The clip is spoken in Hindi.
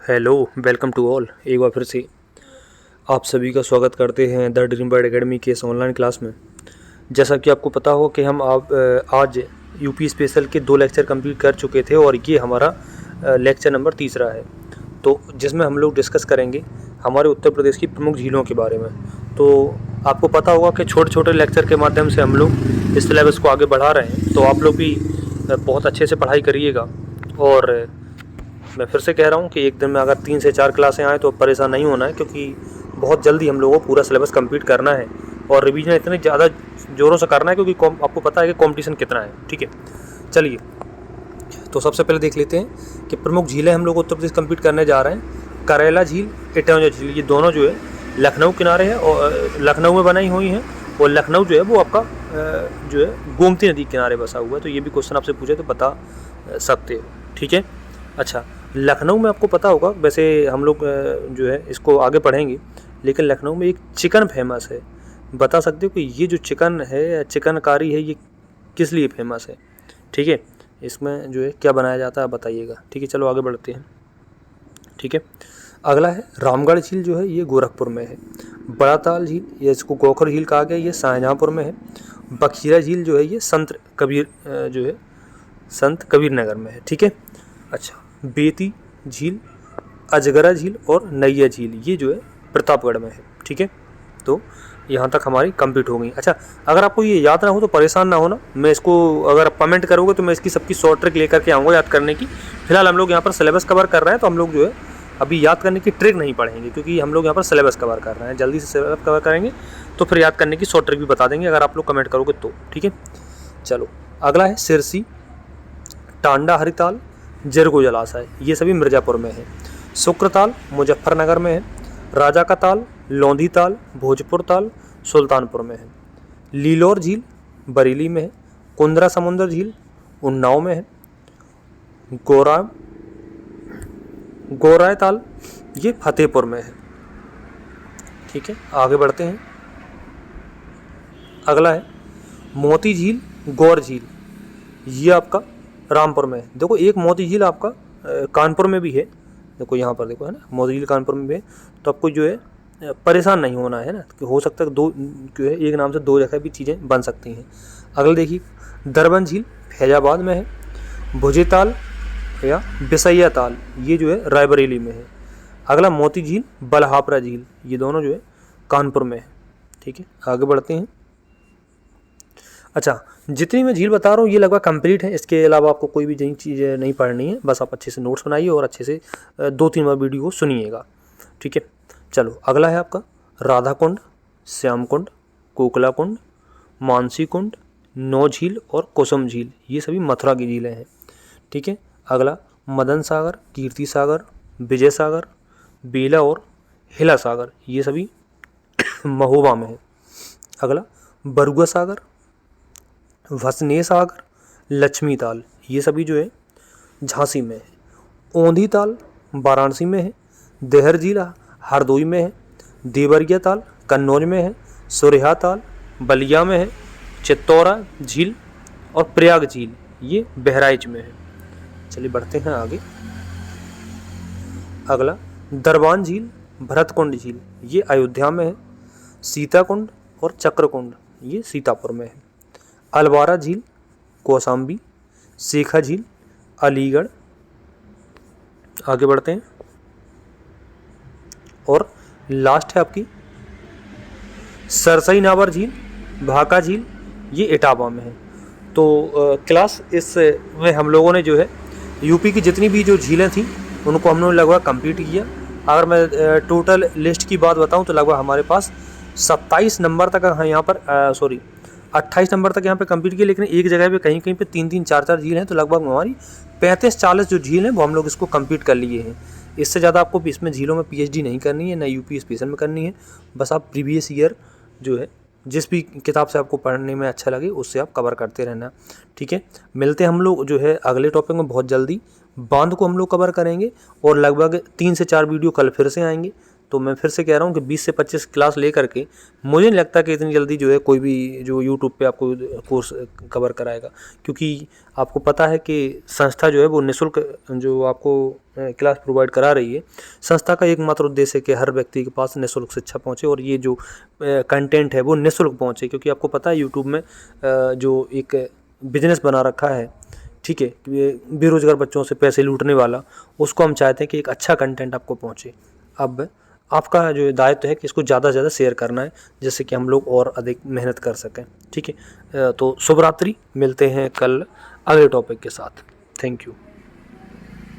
Hello, welcome to all. एक बार फिर से आप सभी का स्वागत करते हैं द ड्रीम बर्ड एकेडमी के इस ऑनलाइन क्लास में। जैसा कि आपको पता हो कि हम आज यूपी स्पेशल के 2 लेक्चर कंप्लीट कर चुके थे और ये हमारा लेक्चर नंबर तीसरा है, तो जिसमें हम लोग डिस्कस करेंगे हमारे उत्तर प्रदेश की प्रमुख झीलों के बारे में। तो आपको पता होगा कि छोटे छोटे लेक्चर के माध्यम से हम लोग इस सिलेबस को आगे बढ़ा रहे हैं, तो आप लोग भी बहुत अच्छे से पढ़ाई करिएगा। और मैं फिर से कह रहा हूँ कि एक दिन में अगर 3 से 4 क्लासें आएँ तो परेशान नहीं होना है, क्योंकि बहुत जल्दी हम लोगों को पूरा सिलेबस कंप्लीट करना है और रिवीजन इतने ज़्यादा ज़ोरों से करना है क्योंकि आपको पता है कि कंपटीशन कितना है। ठीक है, चलिए तो सबसे पहले देख लेते हैं कि प्रमुख झीलें हम लोग उत्तर प्रदेश कंप्लीट करने जा रहे हैं। करेला झील, इटौंजा झील, ये दोनों जो है लखनऊ किनारे है और लखनऊ में बनाई हुई हैं, और लखनऊ जो है वो आपका जो है गोमती नदी किनारे बसा हुआ है। तो ये भी क्वेश्चन आपसे पूछे तो बता सकते हो। ठीक है, अच्छा लखनऊ में आपको पता होगा, वैसे हम लोग जो है इसको आगे पढ़ेंगे, लेकिन लखनऊ में एक चिकन फेमस है। बता सकते हो कि ये जो चिकन है, चिकनकारी है, ये किस लिए फेमस है? ठीक है, इसमें जो है क्या बनाया जाता है बताइएगा। ठीक है, चलो आगे बढ़ते हैं। ठीक है, अगला है रामगढ़ झील, जो है ये गोरखपुर में है। बड़ा ताल झील, ये इसको गोखर झील कहा गया, ये शाहजहाँपुर में है। बखीरा झील जो है ये संत कबीर नगर में है। ठीक है, अच्छा बेती झील, अजगरा झील और नैया झील, ये जो है प्रतापगढ़ में है। ठीक है, तो यहाँ तक हमारी कंप्लीट हो गई। अच्छा, अगर आपको ये याद ना हो तो परेशान ना होना, मैं इसको अगर आप कमेंट करोगे तो मैं इसकी सबकी शॉर्ट ट्रिक लेकर के आऊँगा याद करने की। फिलहाल हम लोग यहाँ पर सिलेबस कवर कर रहे हैं, तो हम लोग जो है अभी याद करने की ट्रिक नहीं पढ़ेंगे, क्योंकि हम लोग यहाँ पर सिलेबस कवर कर रहे हैं। जल्दी से सिलेबस कवर करेंगे तो फिर याद करने की शॉर्ट ट्रिक भी बता देंगे अगर आप लोग कमेंट करोगे तो। ठीक है, चलो अगला है सिरसी, टांडा हरिताल, जरगो जलाशय, ये सभी मिर्ज़ापुर में है। शुक्रताल मुजफ्फरनगर में है। राजा का ताल, लोंधी ताल, भोजपुर ताल सुल्तानपुर में है। लीलोर झील बरेली में है। कुंद्रा समुंदर झील उन्नाव में है। गोराय ताल ये फतेहपुर में है। ठीक है, आगे बढ़ते हैं। अगला है मोती झील, गौर झील, ये आपका रामपुर में है। देखो एक मोती झील आपका कानपुर में भी है, देखो यहाँ पर देखो है ना, मोती झील कानपुर में भी है। तो आपको जो है परेशान नहीं होना है ना, कि हो सकता है दो जो है एक नाम से 2 जगह भी चीज़ें बन सकती हैं। अगला देखिए दरबन झील फैजाबाद में है। भुजेताल या बिसैया ताल, ये जो है रायबरेली में है। अगला मोती झील, बलहापरा झील, ये दोनों जो है कानपुर में है। ठीक है, आगे बढ़ते हैं। अच्छा, जितनी मैं झील बता रहा हूँ ये लगभग कंप्लीट है, इसके अलावा आपको कोई भी नई चीज़ नहीं पढ़नी है, बस आप अच्छे से नोट्स बनाइए और अच्छे से 2-3 बार वीडियो को सुनिएगा। ठीक है, चलो अगला है आपका राधा कुंड, श्याम कुंड, कोकला कुंड, मानसी कुंड, नौ झील और कुसुम झील, ये सभी मथुरा की झीलें हैं। ठीक है, अगला मदन सागर, कीर्ति सागर, विजय सागर, बेला और हिला सागर, ये सभी महोबा में है। अगला बरुआ सागर, भसने सागर, लक्ष्मी ताल, ये सभी जो है झांसी में है। ओंधी ताल वाराणसी में है। देहर झील हरदोई में है। देवरिया ताल कन्नौज में है। सुरहा ताल बलिया में है। चित्तौरा झील और प्रयाग झील ये बहराइच में है। चलिए बढ़ते हैं आगे। अगला दरबान झील, भरतकुंड झील, ये अयोध्या में है। सीताकुंड और चक्रकुंड ये सीतापुर में है। अलवारा झील कौसाम्बी, शेखा झील अलीगढ़। आगे बढ़ते हैं और लास्ट है आपकी सरसई नावर झील, भाका झील, ये इटावा में है। तो क्लास इस में हम लोगों ने जो है यूपी की जितनी भी जो झीलें थी उनको हम लोगों ने लगभग कंप्लीट किया। अगर मैं टोटल लिस्ट की बात बताऊं तो लगभग हमारे पास 27 नंबर तक यहाँ पर 28 नंबर तक यहाँ पे कंप्लीट किया, लेकिन एक जगह पे कहीं कहीं पे 3-3 4-4 झील हैं, तो लगभग हमारी 35-40 जो झील हैं वो हम लोग इसको कंप्लीट कर लिए हैं। इससे ज़्यादा आपको इसमें झीलों में पीएचडी नहीं करनी है, ना यूपी स्पेशल में करनी है। बस आप प्रीवियस ईयर जो है जिस भी किताब से आपको पढ़ने में अच्छा लगे उससे आप कवर करते रहना। ठीक है, मिलते हैं हम लोग जो है अगले टॉपिक में बहुत जल्दी। बांध को हम लोग कवर करेंगे और लगभग 3 से 4 वीडियो कल फिर से आएंगे। तो मैं फिर से कह रहा हूँ कि 20 से 25 क्लास ले करके मुझे नहीं लगता कि इतनी जल्दी जो है कोई भी जो यूट्यूब पे आपको कोर्स कवर कराएगा, क्योंकि आपको पता है कि संस्था जो है वो निःशुल्क जो आपको क्लास प्रोवाइड करा रही है। संस्था का एकमात्र उद्देश्य है कि हर व्यक्ति के पास निःशुल्क शिक्षा पहुँचे और ये जो कंटेंट है वो निःशुल्क पहुँचे, क्योंकि आपको पता है यूट्यूब में जो एक बिजनेस बना रखा है, ठीक है, कि बेरोजगार बच्चों से पैसे लूटने वाला, उसको हम चाहते हैं कि एक अच्छा कंटेंट आपको पहुँचे। अब आपका जो दायित्व है कि इसको ज़्यादा से ज़्यादा शेयर करना है, जिससे कि हम लोग और अधिक मेहनत कर सकें, ठीक है। तो शुभ रात्रि, मिलते हैं कल अगले टॉपिक के साथ। Thank you.